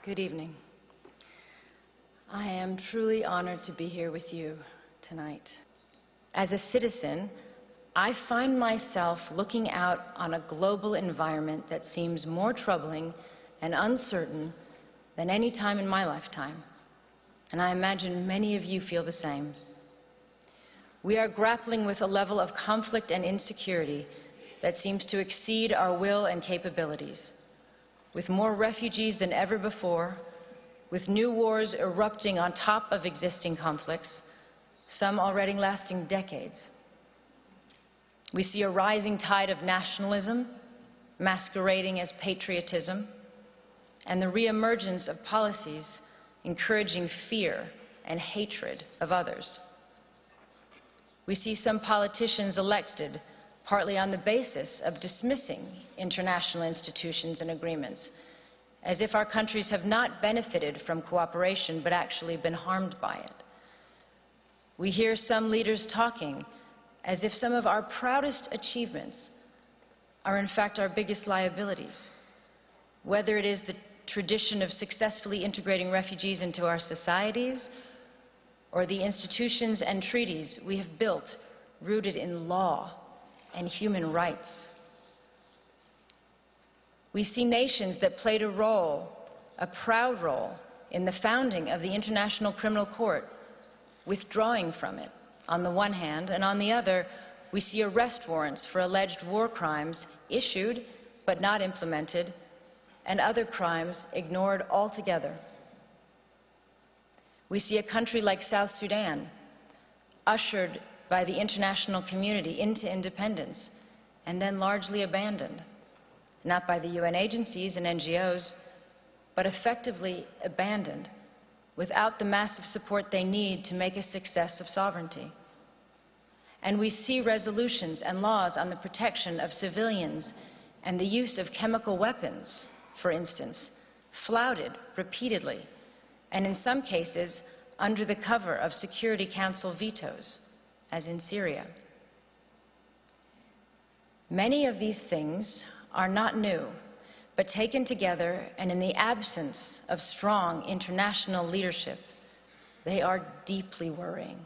Good evening. I am truly honored to be here with you tonight. As a citizen, I find myself looking out on a global environment that seems more troubling and uncertain than any time in my lifetime. And I imagine many of you feel the same. We are grappling with a level of conflict and insecurity that seems to exceed our will and capabilities, with more refugees than ever before, with new wars erupting on top of existing conflicts, some already lasting decades. We see a rising tide of nationalism, masquerading as patriotism, and the reemergence of policies encouraging fear and hatred of others. We see some politicians elected partly on the basis of dismissing international institutions and agreements, as if our countries have not benefited from cooperation but actually been harmed by it. We hear some leaders talking as if some of our proudest achievements are in fact our biggest liabilities, whether it is the tradition of successfully integrating refugees into our societies or the institutions and treaties we have built rooted in law and human rights. We see nations that played a role, a proud role, in the founding of the International Criminal Court, withdrawing from it on the one hand, and on the other, we see arrest warrants for alleged war crimes issued but not implemented, and other crimes ignored altogether. We see a country like South Sudan, ushered by the international community into independence, and then largely abandoned, not by the UN agencies and NGOs, but effectively abandoned, without the massive support they need to make a success of sovereignty. And we see resolutions and laws on the protection of civilians and the use of chemical weapons, for instance, flouted repeatedly, and in some cases under the cover of Security Council vetoes, as in Syria. Many of these things are not new, but taken together and in the absence of strong international leadership, they are deeply worrying.